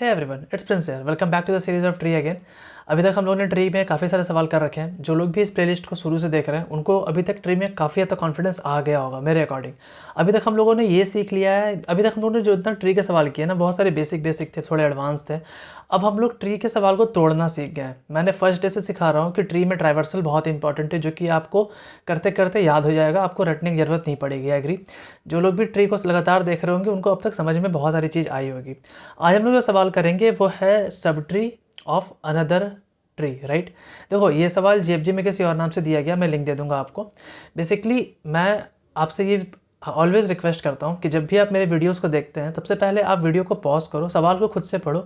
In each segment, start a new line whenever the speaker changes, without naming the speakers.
Hey everyone, it's Prince here. Welcome back to the series of tree again. अभी तक हम लोगों ने ट्री में काफ़ी सारे सवाल कर रखे हैं। जो लोग भी इस प्लेलिस्ट को शुरू से देख रहे हैं उनको अभी तक ट्री में काफ़ी हद तक कॉन्फिडेंस आ गया होगा मेरे अकॉर्डिंग। अभी तक हम लोगों ने ये सीख लिया है, अभी तक हम लोगों ने जो इतना ट्री के सवाल किए ना, बहुत सारे बेसिक थे, थोड़े एडवांस थे। अब हम लोग ट्री के सवाल को तोड़ना सीख गए हैं। मैंने फर्स्ट डे से सिखा रहा हूँ कि ट्री में ट्राइवर्सल बहुत इंपॉर्टेंट है, जो कि आपको करते करते याद हो जाएगा, आपको रटने की ज़रूरत नहीं पड़ेगी। एग्री। जो लोग भी ट्री को लगातार देख रहे होंगे उनको अब तक समझ में बहुत सारी चीज़ आई होगी। आज हम लोग जो सवाल करेंगे वो है sub tree of another tree, right. देखो, ये सवाल जीएफजी में किसी और नाम से दिया गया, मैं लिंक दे दूंगा आपको। बेसिकली मैं आपसे ये ऑलवेज़ रिक्वेस्ट करता हूँ कि जब भी आप मेरे वीडियोस को देखते हैं, सबसे पहले आप वीडियो को पॉज करो, सवाल को खुद से पढ़ो,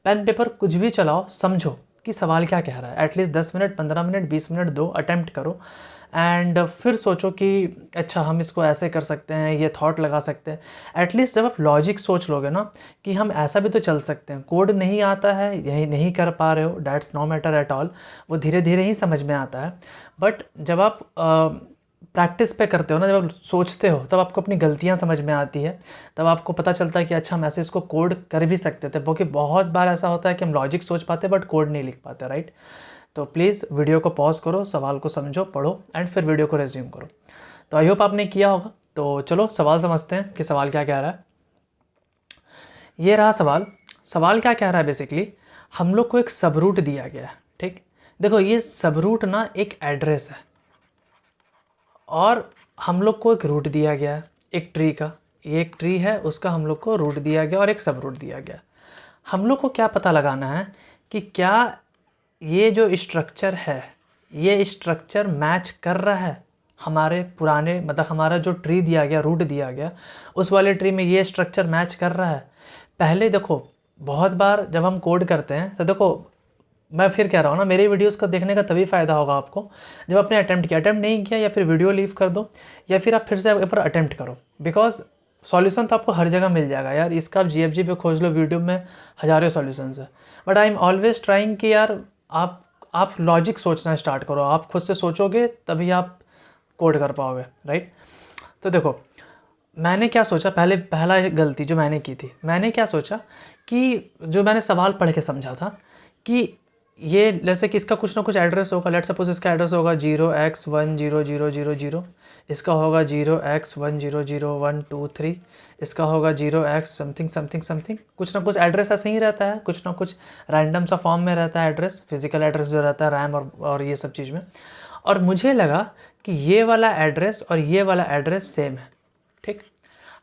पेन पेपर कुछ भी चलाओ, समझो कि सवाल क्या कह रहा है। एटलीस्ट 10 मिनट, 15 मिनट, 20 मिनट दो, अटेम्प्ट करो एंड फिर सोचो कि अच्छा हम इसको ऐसे कर सकते हैं, ये थॉट लगा सकते हैं। एटलीस्ट जब आप लॉजिक सोच लोगे ना कि हम ऐसा भी तो चल सकते हैं, कोड नहीं आता है, यही नहीं कर पा रहे हो, that's no matter at all, वो धीरे धीरे ही समझ में आता है। बट जब आप प्रैक्टिस पे करते हो ना, जब आप सोचते हो तब आपको अपनी गलतियाँ समझ में आती है, तब आपको पता चलता है कि अच्छा हम ऐसे इसको कोड कर भी सकते थे। क्योंकि बहुत बार ऐसा होता है कि हम लॉजिक सोच पाते बट कोड नहीं लिख पाते, राइट। तो प्लीज़ वीडियो को पॉज करो, सवाल को समझो, पढ़ो एंड फिर वीडियो को रिज्यूम करो। तो आई होप आपने किया होगा। तो चलो सवाल समझते हैं कि सवाल क्या कह रहा है। ये रहा सवाल। सवाल क्या कह रहा है, बेसिकली हम लोग को एक सब रूट दिया गया है, ठीक। देखो, ये सब रूट ना एक एड्रेस है और हम लोग को एक रूट दिया गया है एक ट्री का। ये एक ट्री है, उसका हम लोग को रूट दिया गया और एक सब रूट दिया गया। हम लोग को क्या पता लगाना है कि क्या ये जो स्ट्रक्चर है, ये स्ट्रक्चर मैच कर रहा है हमारे पुराने, मतलब हमारा जो ट्री दिया गया, रूट दिया गया, उस वाले ट्री में ये स्ट्रक्चर मैच कर रहा है। पहले देखो, बहुत बार जब हम कोड करते हैं तो देखो, मैं फिर कह रहा हूँ ना, मेरी वीडियोस को देखने का तभी फ़ायदा होगा आपको जब आपने अटैम्प्ट किया। अटैम्प्ट नहीं किया या फिर वीडियो लीव कर दो, या फिर आप फिर से एक बार अटैम्प्ट करो। बिकॉज सॉल्यूशन तो आपको हर जगह मिल जाएगा यार। इसका आप जीएफजी पे खोज लो, वीडियो में हज़ारों सॉल्यूशंस है। But I am always trying कि यार आप लॉजिक सोचना स्टार्ट करो। आप खुद से सोचोगे तभी आप कोड कर पाओगे, राइट। तो देखो, मैंने क्या सोचा, पहला गलती जो मैंने की थी, मैंने क्या सोचा कि जो मैंने सवाल पढ़ के समझा था कि ये जैसे कि इसका कुछ ना कुछ एड्रेस होगा। लेट सपोज इसका एड्रेस होगा 0x100000, इसका होगा 0x100123, इसका होगा 0x समथिंग समथिंग समथिंग। कुछ ना कुछ एड्रेस ऐसे ही रहता है, कुछ ना कुछ रैंडम सा फॉर्म में रहता है एड्रेस, फिजिकल एड्रेस जो रहता है रैम और ये सब चीज़ में। और मुझे लगा कि ये वाला एड्रेस और ये वाला एड्रेस सेम है, ठीक।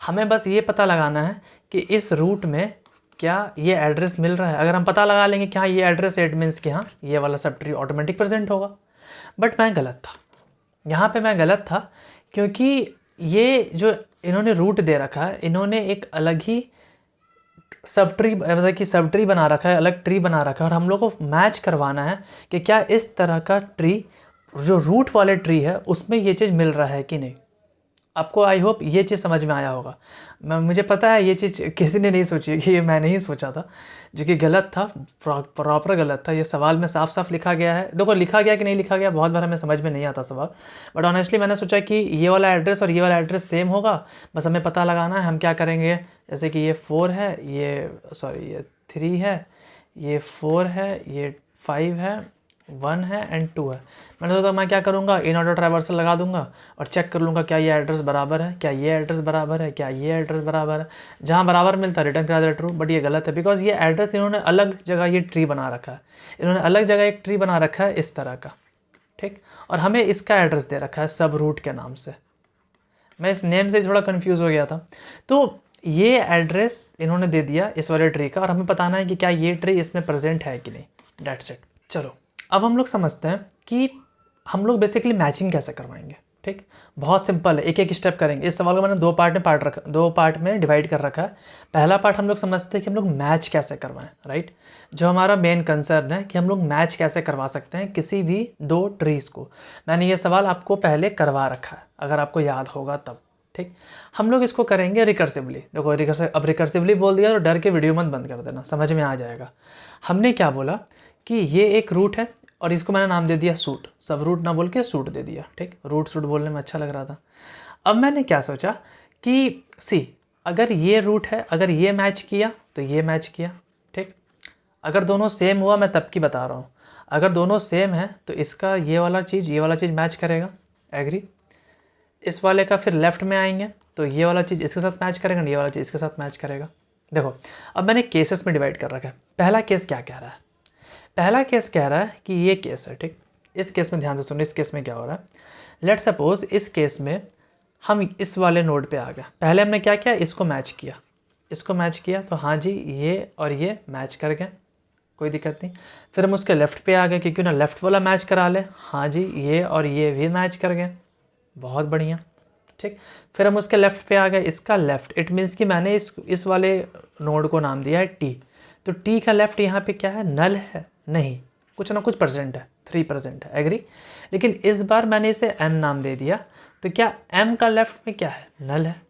हमें बस ये पता लगाना है कि इस रूट में क्या ये एड्रेस मिल रहा है। अगर हम पता लगा लेंगे कि हाँ ये एड्रेस है, इट मीन्स कि हाँ ये वाला सब ट्री ऑटोमेटिक प्रेजेंट होगा। बट मैं गलत था, यहाँ पे मैं गलत था, क्योंकि ये जो इन्होंने रूट दे रखा है, इन्होंने एक अलग ही सब ट्री, मतलब कि सब ट्री बना रखा है, अलग ट्री बना रखा है। और हम लोग को मैच करवाना है कि क्या इस तरह का ट्री, जो रूट वाले ट्री है, उसमें ये चीज़ मिल रहा है कि नहीं। आपको आई होप ये चीज़ समझ में आया होगा। मुझे पता है ये चीज़ किसी ने नहीं सोची कि ये मैंने ही सोचा था, जो कि गलत था, प्रॉपर गलत था। ये सवाल में साफ साफ लिखा गया है। देखो, लिखा गया कि नहीं लिखा गया बहुत बार हमें समझ में नहीं आता सवाल। बट ऑनेस्टली मैंने सोचा कि ये वाला एड्रेस और ये वाला एड्रेस सेम होगा, बस हमें पता लगाना है। हम क्या करेंगे, जैसे कि ये 4 है, ये 3 है, ये 4 है, ये 5 है, 1 है एंड 2 है। मैंने सोचा मैं क्या करूँगा, इन ऑर्डर ट्राइवर्सल लगा दूंगा और चेक कर लूँगा क्या ये एड्रेस बराबर है, क्या ये एड्रेस बराबर है, क्या ये एड्रेस बराबर है। जहाँ बराबर मिलता है रिटर्न करा देता ट्रू। बट ये गलत है, बिकॉज ये एड्रेस इन्होंने अलग जगह ये ट्री बना रखा है। इन्होंने अलग जगह एक ट्री बना रखा है इस तरह का, ठीक। और हमें इसका एड्रेस दे रखा है सब रूट के नाम से। मैं इस नेम से थोड़ा कन्फ्यूज़ हो गया था। तो ये एड्रेस इन्होंने दे दिया इस वाले ट्री का, और हमें बताना है कि क्या ये ट्री इसमें प्रेजेंट है कि नहीं। That's it. चलो, अब हम लोग समझते हैं कि हम लोग बेसिकली मैचिंग कैसे करवाएंगे, ठीक। बहुत सिंपल है, एक एक स्टेप करेंगे। इस सवाल को मैंने दो पार्ट में डिवाइड कर रखा है। पहला पार्ट हम लोग समझते हैं कि हम लोग मैच कैसे करवाएं, राइट। जो हमारा मेन कंसर्न है कि हम लोग मैच कैसे करवा सकते हैं किसी भी दो ट्रीज़ को। मैंने ये सवाल आपको पहले करवा रखा है, अगर आपको याद होगा तब, ठीक। हम लोग इसको करेंगे रिकर्सिवली। देखो, अब रिकर्सिवली बोल दिया तो डर के वीडियो मत बंद कर देना, समझ में आ जाएगा। हमने क्या बोला कि ये एक रूट है और इसको मैंने नाम दे दिया सूट। सब रूट ना बोल के सूट दे दिया, ठीक। रूट सूट बोलने में अच्छा लग रहा था। अब मैंने क्या सोचा कि सी, अगर ये रूट है, अगर ये मैच किया तो ये मैच किया, ठीक। अगर दोनों सेम हुआ, मैं तब की बता रहा हूँ, अगर दोनों सेम है तो इसका ये वाला चीज़ मैच करेगा, एग्री। इस वाले का फिर लेफ्ट में आएंगे तो ये वाला चीज़ इसके साथ मैच करेगा, ये वाला चीज़ इसके साथ मैच करेगा। देखो अब मैंने केसेस में डिवाइड कर रखा है। पहला केस क्या कह रहा है, पहला केस कह रहा है कि ये केस है, ठीक। इस केस में ध्यान से सुनो, इस केस में क्या हो रहा है। लेट सपोज इस केस में हम इस वाले नोड पे आ गए। पहले हमने क्या किया, इसको मैच किया, इसको मैच किया, तो हाँ जी ये और ये मैच कर गए, कोई दिक्कत नहीं। फिर हम उसके लेफ़्ट पे आ गए कि क्यों ना लेफ़्ट वाला मैच करा ले, हाँ जी ये और ये भी मैच कर गए, बहुत बढ़िया, ठीक। फिर हम उसके लेफ़्ट पे आ गए, इसका लेफ़्ट, इट मीन्स कि मैंने इस वाले नोड को नाम दिया है टी, तो टी का लेफ़्ट यहाँ पे क्या है, नल है, नहीं, कुछ ना कुछ परसेंट है, 3% है, एग्री। लेकिन इस बार मैंने इसे एम नाम दे दिया, तो क्या एम का लेफ़्ट में क्या है, नल है,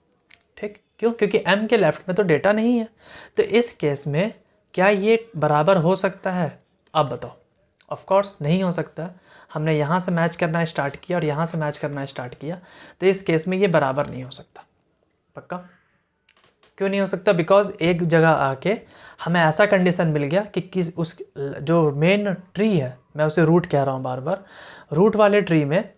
ठीक। क्यों, क्योंकि एम के लेफ़्ट में तो डेटा नहीं है। तो इस केस में क्या ये बराबर हो सकता है, अब बताओ। ऑफ कोर्स नहीं हो सकता। हमने यहाँ से मैच करना स्टार्ट किया और यहाँ से मैच करना स्टार्ट किया, तो इस केस में ये बराबर नहीं हो सकता। पक्का क्यों नहीं हो सकता, बिकॉज एक जगह आके हमें ऐसा कंडीशन मिल गया कि किस उस जो मेन ट्री है, मैं उसे रूट कह रहा हूँ बार बार, रूट वाले ट्री में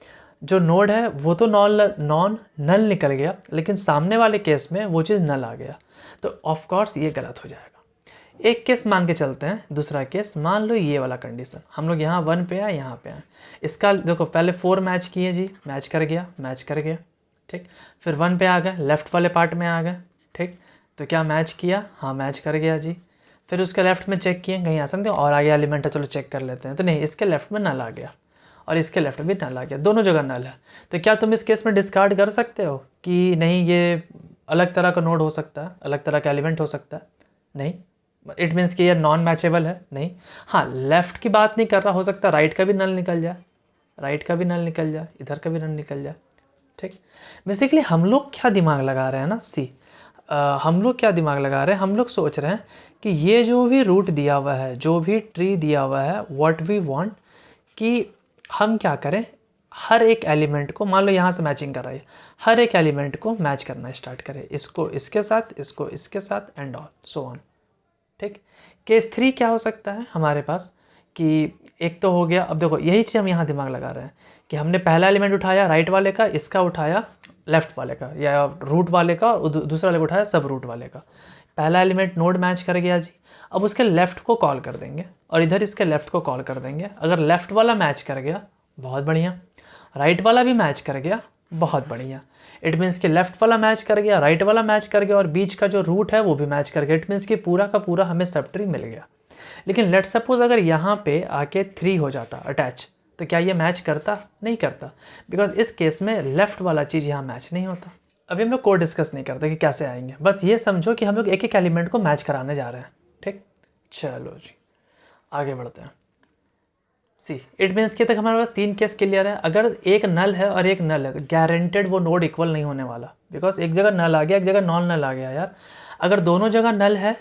जो नोड है वो तो नॉन नल निकल गया, लेकिन सामने वाले केस में वो चीज़ नल आ गया, तो ऑफ कोर्स ये गलत हो जाएगा। एक केस मान के चलते हैं, दूसरा केस मान लो ये वाला कंडीशन, हम लोग यहाँ 1 पे आए, यहाँ पे आए, इसका देखो पहले 4 मैच किए जी, मैच कर गया, मैच कर गया, ठीक। फिर 1 पे आ गए, लेफ़्ट वाले पार्ट में आ गए, ठीक। तो क्या मैच किया, हाँ मैच कर गया जी। फिर उसके लेफ़्ट में चेक किए, कहीं ऐसा नहीं और आगे एलिमेंट है, चलो चेक कर लेते हैं, तो नहीं, इसके लेफ़्ट में नल आ गया और इसके लेफ़्ट में भी नल आ गया, दोनों जगह नल है। तो क्या तुम इस केस में डिस्कार्ड कर सकते हो कि नहीं ये अलग तरह का नोड हो सकता है, अलग तरह का एलिमेंट हो सकता है, नहीं, इट मीन्स कि ये नॉन मैचेबल है, नहीं। हाँ लेफ़्ट की बात नहीं कर रहा, हो सकता है राइट का भी नल निकल जाए, राइट का भी नल निकल जाए, इधर का भी नल निकल जाए, ठीक। बेसिकली हम लोग क्या दिमाग लगा रहे हैं ना, हम लोग क्या दिमाग लगा रहे हैं, हम लोग सोच रहे हैं कि ये जो भी रूट दिया हुआ है, जो भी ट्री दिया हुआ है, व्हाट वी वांट कि हम क्या करें, हर एक एलिमेंट को, मान लो यहाँ से मैचिंग कर रहा है, हर एक एलिमेंट को मैच करना स्टार्ट करें, इसको इसके साथ, इसको इसके साथ, एंड ऑल सो ऑन, ठीक। केस 3 क्या हो सकता है हमारे पास कि एक तो हो गया, अब देखो यही चीज़ हम यहाँ दिमाग लगा रहे हैं कि हमने पहला एलिमेंट उठाया राइट वाले का, इसका उठाया लेफ़्ट वाले का या रूट वाले का, और दूसरा वाले को उठाया सब रूट वाले का। पहला एलिमेंट नोड मैच कर गया जी, अब उसके लेफ़्ट को कॉल कर देंगे और इधर इसके लेफ़्ट को कॉल कर देंगे। अगर लेफ़्ट वाला मैच कर गया, बहुत बढ़िया, राइट वाला भी मैच कर गया, बहुत बढ़िया। इट मीन्स कि लेफ़्ट वाला मैच कर गया, राइट वाला मैच कर गया और बीच का जो रूट है वो भी मैच कर गया। इट मीन्स कि पूरा का पूरा हमें सब ट्री मिल गया। लेकिन लेट सपोज अगर यहाँ पे आके 3 हो जाता अटैच, तो क्या ये मैच करता, नहीं करता, बिकॉज इस केस में लेफ़्ट वाला चीज़ यहाँ मैच नहीं होता। अभी हम लोग कोड डिस्कस नहीं करते कि कैसे आएंगे, बस ये समझो कि हम लोग एक एक एलिमेंट को मैच कराने जा रहे हैं, ठीक। चलो जी आगे बढ़ते हैं। सी इट मीन्स कि तक हमारे पास 3 केस क्लियर है। अगर एक नल है और एक नल है तो गारंटेड वो नोड इक्वल नहीं होने वाला, बिकॉज एक जगह नल आ गया, एक जगह नॉन नल आ गया यार। अगर दोनों जगह नल है,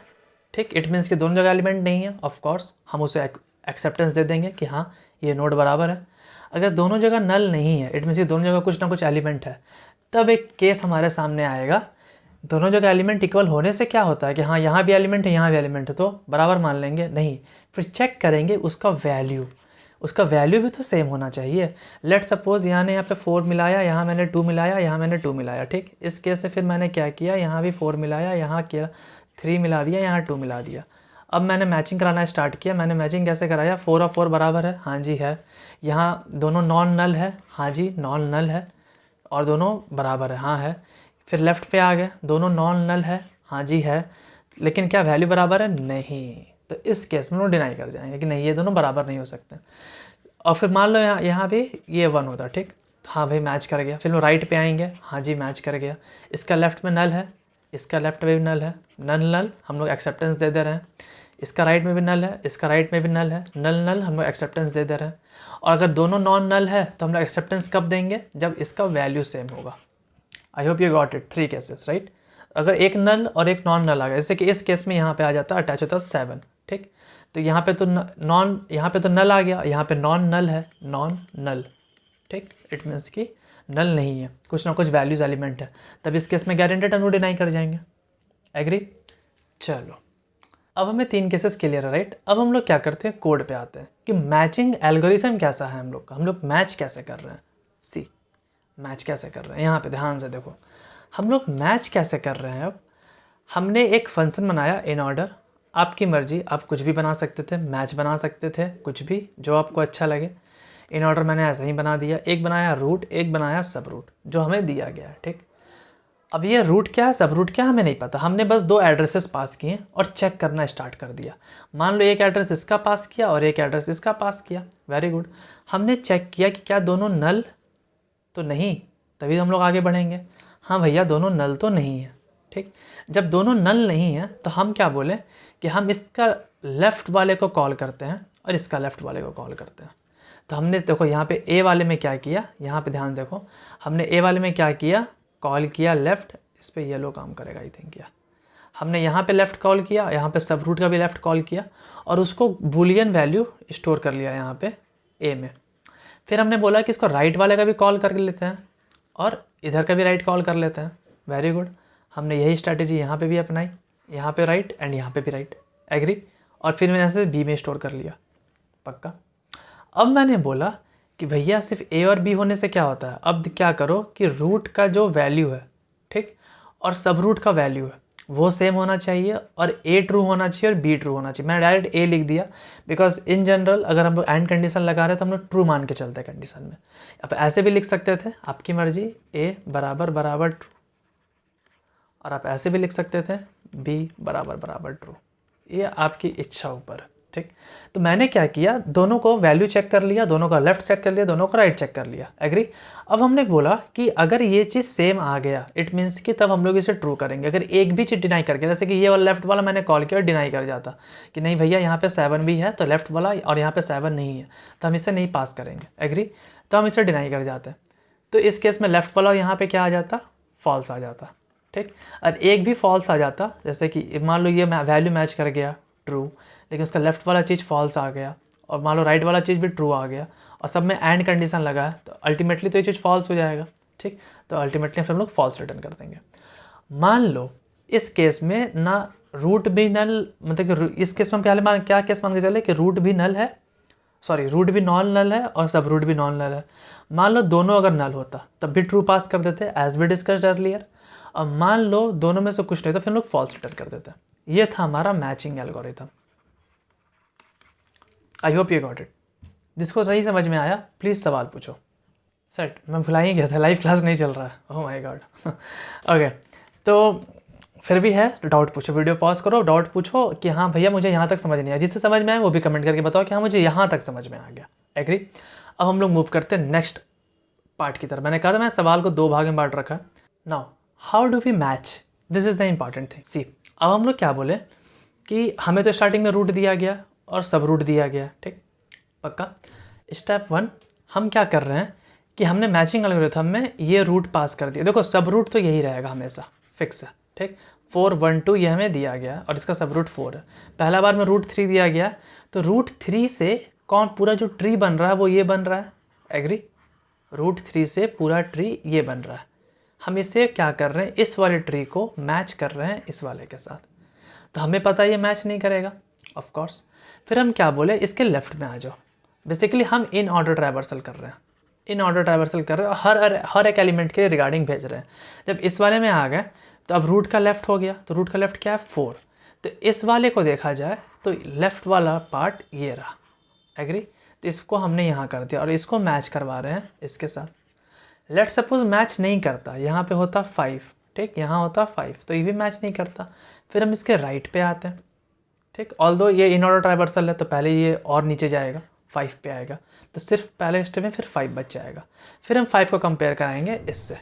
ठीक, इट मीन्स कि दोनों जगह एलिमेंट नहीं है, ऑफ कोर्स हम उसे एक्सेप्टेंस दे देंगे कि हाँ ये नोड बराबर है। अगर दोनों जगह नल नहीं है, इट मीन्स कि दोनों जगह कुछ ना कुछ एलिमेंट है, तब एक केस हमारे सामने आएगा। दोनों जगह एलिमेंट इक्वल होने से क्या होता है कि हाँ यहाँ भी एलिमेंट है, यहाँ भी एलिमेंट है, तो बराबर मान लेंगे, नहीं, फिर चेक करेंगे उसका वैल्यू, उसका वैल्यू भी तो सेम होना चाहिए। लेट सपोज यहाँ पे 4 मिलाया, यहाँ मैंने 2 मिलाया, यहाँ मैंने 2 मिलाया, ठीक। इस केस से फिर मैंने क्या किया, यहाँ भी 4 मिलाया, यहाँ किया 3 मिला दिया, यहाँ 2 मिला दिया। अब मैंने मैचिंग कराना स्टार्ट किया। मैंने मैचिंग कैसे कराया, 4 और 4 बराबर है, हाँ जी है। यहाँ दोनों नॉन नल है, हाँ जी नॉन नल है, और दोनों बराबर है, हाँ है। फिर लेफ़्ट पे आ गए, दोनों नॉन नल है, हाँ जी है, लेकिन क्या वैल्यू बराबर है, नहीं। तो इस केस में लोग डिनाई कर जाएंगे कि नहीं ये दोनों बराबर नहीं हो सकते। और फिर मान लो यहाँ भी ये 1 होता, ठीक, हाँ भाई मैच कर गया। फिर लोग राइट पे आएंगे, हाँ जी मैच कर गया। इसका लेफ़्ट में नल है, इसका लेफ़्ट में भी नल है, नल नल हम लोग एक्सेप्टेंस दे रहे हैं। इसका राइट में भी नल है, इसका राइट में भी नल है, नल नल हम लोग एक्सेप्टेंस दे रहे हैं। और अगर दोनों नॉन नल है तो हम लोग एक्सेप्टेंस कब देंगे, जब इसका वैल्यू सेम होगा। I hope you got it, 3 cases right. अगर एक नल और एक नॉन नल आ गया, जैसे कि इस केस में यहाँ पे आ जाता अटैच होता 7, ठीक। तो यहाँ पे तो नॉन, यहाँ पे तो नल आ गया, यहाँ पे नॉन नल है, नॉन नल, ठीक। इट मीन्स कि नल नहीं है, कुछ ना कुछ वैल्यूज एलिमेंट है, तब इस केस में गारंटेड हम लोग डिनाई कर जाएंगे, एग्री। चलो अब हमें 3 केसेस क्लियर है, राइट। अब हम लोग क्या करते हैं, कोड पे आते हैं कि मैचिंग एल्गोरिथम कैसा है हम लोग का, हम लोग मैच कैसे कर रहे हैं। सी मैच कैसे कर रहे हैं, यहाँ पे ध्यान से देखो, हम लोग मैच कैसे कर रहे हैं। अब हमने एक फंक्शन बनाया इन ऑर्डर, आपकी मर्जी, आप कुछ भी बना सकते थे, मैच बना सकते थे, कुछ भी जो आपको अच्छा लगे। इन ऑर्डर मैंने ऐसा ही बना दिया, एक बनाया रूट, एक बनाया सब रूट, जो हमें दिया गया है, ठीक। अब ये रूट क्या है, सब रूट क्या है, हमें नहीं पता, हमने बस 2 एड्रेसेस पास किए और चेक करना स्टार्ट कर दिया। मान लो एक एड्रेस इसका पास किया और एक एड्रेस इसका पास किया, वेरी गुड। हमने चेक किया कि क्या दोनों नल तो नहीं, तभी हम लोग आगे बढ़ेंगे। हाँ भैया दोनों नल तो नहीं है, ठीक। जब दोनों नल नहीं है तो हम क्या बोले कि हम इसका लेफ़्ट वाले को कॉल करते हैं और इसका लेफ़्ट वाले को कॉल करते हैं। तो हमने देखो यहाँ पे ए वाले में क्या किया, यहाँ पे ध्यान देखो, हमने ए वाले में क्या किया, कॉल किया लेफ़्ट, इस पर येलो काम करेगा आई थिंक, या हमने यहाँ पे लेफ़्ट कॉल किया, यहाँ पे सब रूट का भी लेफ़्ट कॉल किया और उसको बूलियन वैल्यू स्टोर कर लिया यहाँ पे ए में। फिर हमने बोला कि इसको राइट वाले का भी कॉल कर लेते हैं और इधर का भी राइट कॉल कर लेते हैं, वेरी गुड। हमने यही स्ट्रैटेजी यहाँ पे भी अपनाई, यहाँ पे राइट एंड यहाँ पे भी राइट, एग्री। और फिर मैंने ऐसे बी में स्टोर कर लिया, पक्का। अब मैंने बोला कि भैया सिर्फ ए और बी होने से क्या होता है, अब क्या करो कि रूट का जो वैल्यू है, ठीक, और सब रूट का वैल्यू है वो सेम होना चाहिए और ए ट्रू होना चाहिए और बी ट्रू होना चाहिए। मैंने डायरेक्ट ए लिख दिया बिकॉज इन जनरल अगर हम लोग एंड कंडीशन लगा रहे हैं तो हम लोग ट्रू मान के चलते हैं कंडीशन में। अब ऐसे भी लिख सकते थे, आपकी मर्जी, ए बराबर बराबर ट्रू, और आप ऐसे भी लिख सकते थे बी बराबर बराबर ट्रू, ये आपकी इच्छा ऊपर है, ठीक। तो मैंने क्या किया, दोनों को वैल्यू चेक कर लिया, दोनों का लेफ्ट चेक कर लिया, दोनों का राइट चेक कर लिया, एग्री। अब हमने बोला कि अगर ये चीज़ सेम आ गया इट मीन्स कि तब हम लोग इसे ट्रू करेंगे। अगर एक भी चीज़ डिनाई करके, जैसे कि ये वाला लेफ्ट वाला मैंने कॉल किया और डिनाई कर जाता कि नहीं भैया यहाँ पे 7 भी है तो लेफ्ट वाला, और यहाँ पे 7 नहीं है तो हम इसे नहीं पास करेंगे, एग्री। तो हम इसे डिनाई कर जाते हैं, तो इस केस में लेफ्ट वाला यहाँ पे क्या आ जाता, फॉल्स आ जाता, ठीक। और एक भी फॉल्स आ जाता, जैसे कि मान लो ये वैल्यू मैच कर गया ट्रू, लेकिन उसका लेफ्ट वाला चीज़ फॉल्स आ गया और मान लो राइट वाला चीज़ भी ट्रू आ गया और सब में एंड कंडीशन लगा है, तो अल्टीमेटली तो ये चीज़ फॉल्स हो जाएगा, ठीक। तो अल्टीमेटली हम लोग फॉल्स रिटर्न कर देंगे। मान लो इस केस में ना रूट भी नल, मतलब कि इस केस में पहले क्या केस मान के चले कि रूट भी नल है, सॉरी रूट भी नॉन नल है और सब रूट भी नॉन नल है। मान लो दोनों अगर नल होता तब भी ट्रू पास कर देते एज वी डिस्कस्ड अर्लियर, और मान लो दोनों में से कुछ नहीं तो फिर हम लोग फॉल्स रिटर्न कर देते। ये था हमारा matching algorithm. I hope you got it. जिसको नहीं समझ में आया प्लीज़ सवाल पूछो। सेट, मैं भुला ही गया था, लाइव क्लास नहीं चल रहा है, ओह माय गॉड। ओके, तो फिर भी है डाउट पूछो, वीडियो पॉज करो, डाउट पूछो कि हाँ भैया मुझे यहाँ तक समझ नहीं आया। जिससे समझ में आया वो भी कमेंट करके बताओ कि हाँ मुझे यहाँ तक समझ में आ गया, एग्री। अब हम लोग मूव करते हैं नेक्स्ट पार्ट की तरफ। मैंने कहा था मैं सवाल को 2 भाग में बांट रखा है। Now how do we match, this is the important thing. See अब हम लोग क्या बोले कि हमें तो स्टार्टिंग में रूट दिया गया और सब रूट दिया गया, ठीक, पक्का। स्टेप 1 हम क्या कर रहे हैं कि हमने मैचिंग एल्गोरिथम में ये रूट पास कर दिया। देखो सब रूट तो यही रहेगा हमेशा, फिक्स है, ठीक। 4 1 2 ये हमें दिया गया और इसका सब रूट 4 है। पहला बार में रूट 3 दिया गया तो रूट 3 से कौन पूरा जो ट्री बन रहा है वो ये बन रहा है, एग्री। रूट 3 से पूरा ट्री ये बन रहा है। हम इसे क्या कर रहे हैं, इस वाले ट्री को मैच कर रहे हैं इस वाले के साथ, तो हमें पता है ये मैच नहीं करेगा ऑफ कोर्स। फिर हम क्या बोले, इसके लेफ्ट में आ जाओ। बेसिकली हम इन ऑर्डर ट्राइवर्सल कर रहे हैं, इन ऑर्डर ट्राइवर्सल कर रहे हैं और हर एक एलिमेंट के रिगार्डिंग भेज रहे हैं। जब इस वाले में आ गए तो अब रूट का लेफ्ट हो गया, तो रूट का लेफ्ट क्या है 4, तो इस वाले को देखा जाए तो लेफ्ट वाला पार्ट ये रहा, एग्री। तो इसको हमने यहाँ कर दिया और इसको मैच करवा रहे हैं इसके साथ। लेट सपोज मैच नहीं करता, यहाँ पे होता 5, ठीक, यहाँ होता 5, तो ये भी मैच नहीं करता। फिर हम इसके राइट पे आते हैं, ठीक। ऑल्दो ये इन ऑर्डर ट्राइवर्सल है तो पहले ये और नीचे जाएगा, 5 पे आएगा, तो सिर्फ पहले स्टेप में फिर 5 बच जाएगा। फिर हम 5 को कंपेयर कराएंगे इससे,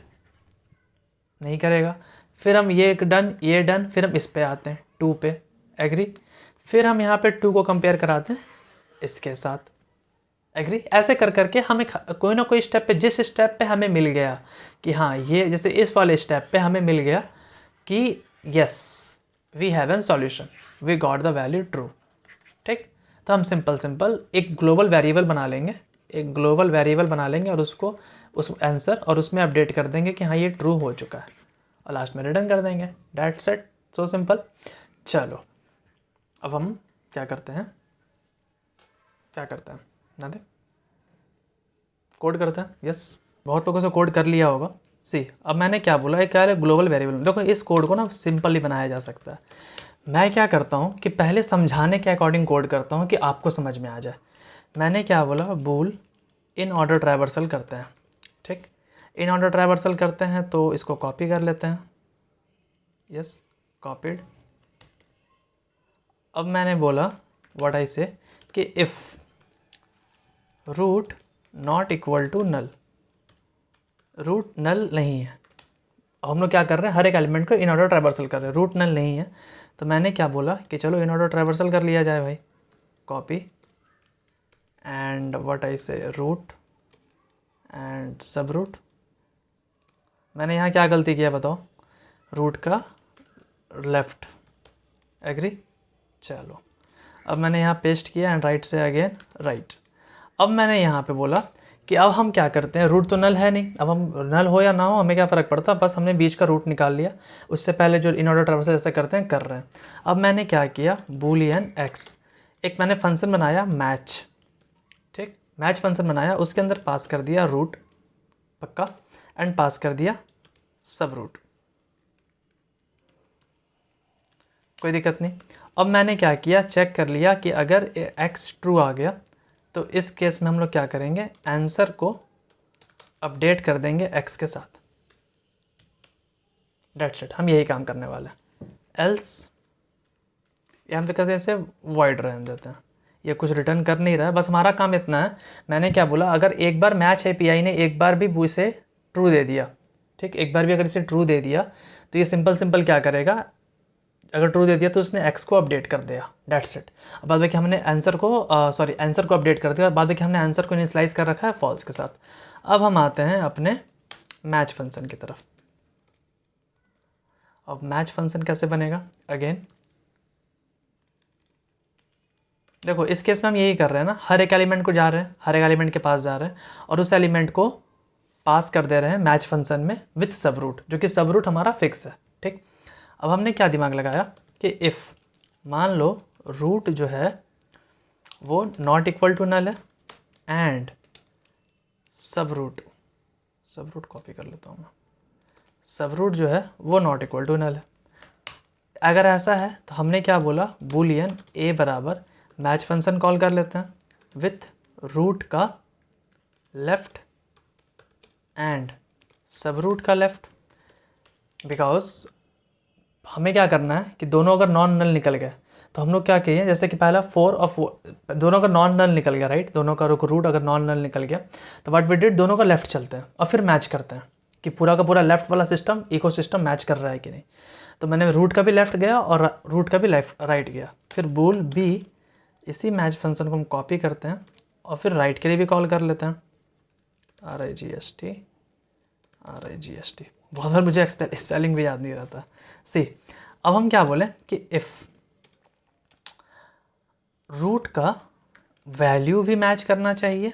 नहीं करेगा। फिर हम ये डन, ये डन, फिर हम इस पे आते हैं 2 पे, एग्री। फिर हम यहाँ पे 2 को कंपेयर कराते हैं इसके साथ, एग्री। ऐसे कर करके हमें कोई ना कोई स्टेप पे, जिस स्टेप पे हमें मिल गया कि हाँ ये, जैसे इस वाले स्टेप पे हमें मिल गया कि yes we have an solution, we got the value true, ठीक। तो हम सिंपल एक ग्लोबल वेरिएबल बना लेंगे, एक ग्लोबल वेरिएबल बना लेंगे और उसको उस आंसर और उसमें अपडेट कर देंगे कि हाँ ये ट्रू हो चुका है और लास्ट में रिटर्न कर देंगे, दैट्स इट, सो सिंपल। चलो अब हम क्या करते हैं ना दे कोड करते हैं। यस, बहुत लोगों से कोड कर लिया होगा। सी, अब मैंने क्या बोला, एक क्या है ग्लोबल वेरिएबल। देखो इस कोड को ना सिंपली बनाया जा सकता है। मैं क्या करता हूँ कि पहले समझाने के अकॉर्डिंग कोड करता हूँ कि आपको समझ में आ जाए। मैंने क्या बोला, बूल इन ऑर्डर ट्रावर्सल करते हैं। ठीक, इन ऑर्डर ट्रावर्सल करते हैं तो इसको कॉपी कर लेते हैं। Yes, copied. अब मैंने बोला व्हाट आई से कि if root not equal to null, root null नहीं है। अब हम लोग क्या कर रहे हैं, हर एक एलिमेंट को इन ऑर्डर ट्रावर्सल कर रहे हैं, रूट नल नहीं है। तो मैंने क्या बोला कि चलो इन ऑर्डर ट्रावर्सल कर लिया जाए भाई, कॉपी एंड व्हाट आई से रूट एंड सब रूट। मैंने यहाँ क्या गलती किया बताओ, रूट का लेफ़्ट, एग्री। चलो अब मैंने यहाँ पेस्ट किया एंड राइट से अगेन राइट। अब मैंने यहाँ पे बोला कि अब हम क्या करते हैं, रूट तो नल है नहीं, अब हम नल हो या ना हो हमें क्या फ़र्क पड़ता, बस हमने बीच का रूट निकाल लिया। उससे पहले जो इन ऑर्डर ट्रावर्सल जैसे करते हैं कर रहे हैं। अब मैंने क्या किया, बूलियन एक्स, एक मैंने फंक्शन बनाया मैच। ठीक, मैच फंक्शन बनाया, उसके अंदर पास कर दिया रूट पक्का एंड पास कर दिया सब रूट, कोई दिक्कत नहीं। अब मैंने क्या किया, चेक कर लिया कि अगर x ट्रू आ गया तो इस केस में हम लोग क्या करेंगे, आंसर को अपडेट कर देंगे x के साथ। डेट्स इट, हम यही काम करने वाले हैं। एल्स यहाँ पे कहते हैं इसे वॉइड रहने देते हैं, ये कुछ रिटर्न कर नहीं रहा है, बस हमारा काम इतना है। मैंने क्या बोला, अगर एक बार मैच एपीआई ने एक बार भी इसे ट्रू दे दिया, ठीक, एक बार भी अगर इसे ट्रू दे दिया तो ये सिंपल क्या करेगा, अगर ट्रू दे दिया तो उसने एक्स को अपडेट कर दिया, डेट्स इट। अब बाद में कि हमने आंसर को आंसर को अपडेट कर दिया, और बाद में कि हमने आंसर को इनिशियलाइज कर रखा है फॉल्स के साथ। अब हम आते हैं अपने मैच फंक्शन की तरफ। अब मैच फंक्शन कैसे बनेगा, अगेन देखो इस केस में हम यही कर रहे हैं ना, हर एक एलिमेंट को जा रहे हैं, हर एक एलिमेंट के पास जा रहे हैं और उस एलिमेंट को पास कर दे रहे हैं मैच फंक्शन में विथ सब रूट, जो कि सब रूट हमारा फिक्स है। ठीक, अब हमने क्या दिमाग लगाया कि इफ़ मान लो रूट जो है वो नॉट इक्वल टू नल है एंड सब रूट कॉपी कर लेता हूँ मैं, सब रूट जो है वो नॉट इक्वल टू नल है। अगर ऐसा है तो हमने क्या बोला, बूलियन ए बराबर मैच फंक्शन कॉल कर लेते हैं विथ रूट का लेफ़्ट एंड सब रूट का लेफ़्ट। बिकॉज हमें क्या करना है कि दोनों अगर नॉन नल निकल गए तो हम लोग क्या किए, जैसे कि पहला 4 और 4 दोनों का नॉन नल निकल गया, राइट, दोनों का रूट अगर नॉन नल निकल गया तो व्हाट वी डिड, दोनों का लेफ्ट चलते हैं और फिर मैच करते हैं कि पूरा का पूरा लेफ्ट वाला सिस्टम इकोसिस्टम मैच कर रहा है कि नहीं। तो मैंने रूट का भी लेफ्ट गया और रूट का भी लेफ्ट राइट गया, फिर बूल बी, इसी मैच फंक्शन को हम कॉपी करते हैं और फिर राइट के लिए भी कॉल कर लेते हैं, RIGST। बहुत बार मुझे स्पेलिंग भी याद नहीं रहता। सी, अब हम क्या बोलें कि इफ़ रूट का वैल्यू भी मैच करना चाहिए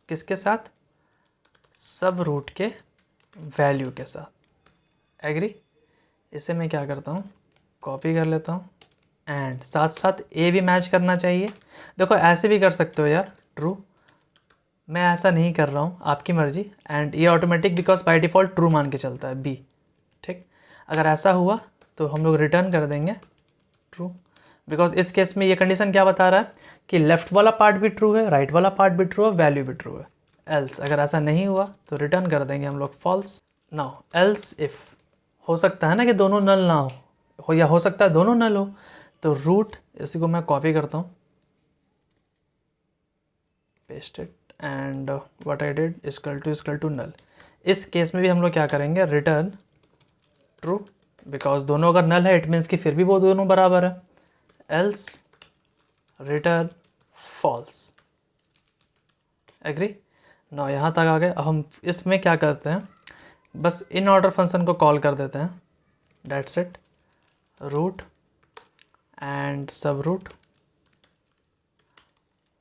किसके साथ, सब रूट के वैल्यू के साथ, एग्री। इसे मैं क्या करता हूँ, कॉपी कर लेता हूँ एंड साथ साथ ए भी मैच करना चाहिए। देखो ऐसे भी कर सकते हो यार, ट्रू, मैं ऐसा नहीं कर रहा हूँ, आपकी मर्जी। एंड ये automatic because by default true मान के चलता है बी। ठीक, अगर ऐसा हुआ तो हम लोग रिटर्न कर देंगे ट्रू, बिकॉज इस केस में ये कंडीशन क्या बता रहा है कि लेफ्ट वाला पार्ट भी ट्रू है, राइट वाला पार्ट भी ट्रू है, वैल्यू भी ट्रू है। एल्स अगर ऐसा नहीं हुआ तो रिटर्न कर देंगे हम लोग फॉल्स। नाउ एल्स इफ़ हो सकता है ना कि दोनों नल ना हो या हो सकता है दोनों नल हो, तो रूट, इसी को मैं कॉपी करता हूँ, paste it and what I did equal to null. इस केस में भी हम लोग क्या करेंगे, रिटर्न ट्रू, बिकॉज दोनों अगर नल है इट मीन्स कि फिर भी वो दोनों बराबर है। Else return false, agree. ना यहाँ तक आ गए। अब हम इसमें क्या करते हैं, बस इन ऑर्डर फंक्शन को कॉल कर देते हैं, डेट्स इट, रूट एंड सब रूट,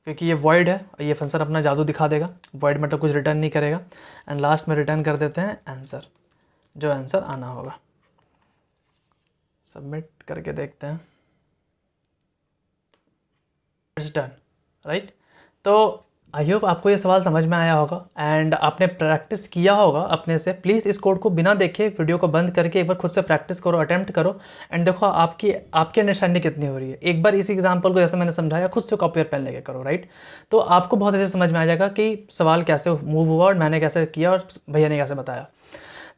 क्योंकि ये वॉइड है, ये फंक्शन अपना जादू दिखा देगा, वॉइड मतलब कुछ रिटर्न नहीं करेगा। एंड लास्ट में रिटर्न कर देते हैं आंसर, जो आंसर आना होगा। सबमिट करके देखते हैं, इट्स डन, राइट। तो आई होप आपको ये सवाल समझ में आया होगा एंड आपने प्रैक्टिस किया होगा अपने से। प्लीज़ इस कोड को बिना देखे वीडियो को बंद करके एक बार खुद से प्रैक्टिस करो, अटेम्प्ट करो एंड देखो आपकी अंडरस्टैंडिंग कितनी हो रही है। एक बार इसी एग्जांपल को जैसे मैंने समझाया खुद से कॉपी और पेन लेके करो, राइट। तो आपको बहुत अच्छे से समझ में आ जाएगा कि सवाल कैसे मूव हुआ और मैंने कैसे किया और भैया ने कैसे बताया।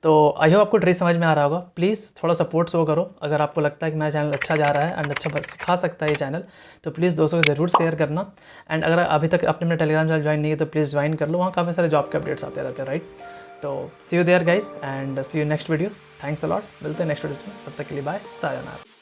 तो आई होप आपको ट्रिक समझ में आ रहा होगा। प्लीज़ थोड़ा सपोर्ट शो करो। अगर आपको लगता है कि मेरा चैनल अच्छा जा रहा है एंड अच्छा सिखा सकता है ये चैनल, तो प्लीज़ दोस्तों को ज़रूर शेयर करना। एंड अगर अभी तक आपने मेरा टेलीग्राम चैनल ज्वाइन नहीं है तो प्लीज़ ज्वाइन कर लो, वहाँ काफ़ी सारे जॉब के अपडेट्स आते रहते हैं, राइट। तो see you there guys and see you next video. Thanks a lot, मिलते हैं नेक्स्ट वीडियो में, तब तक के लिए बाय, सायोनारा।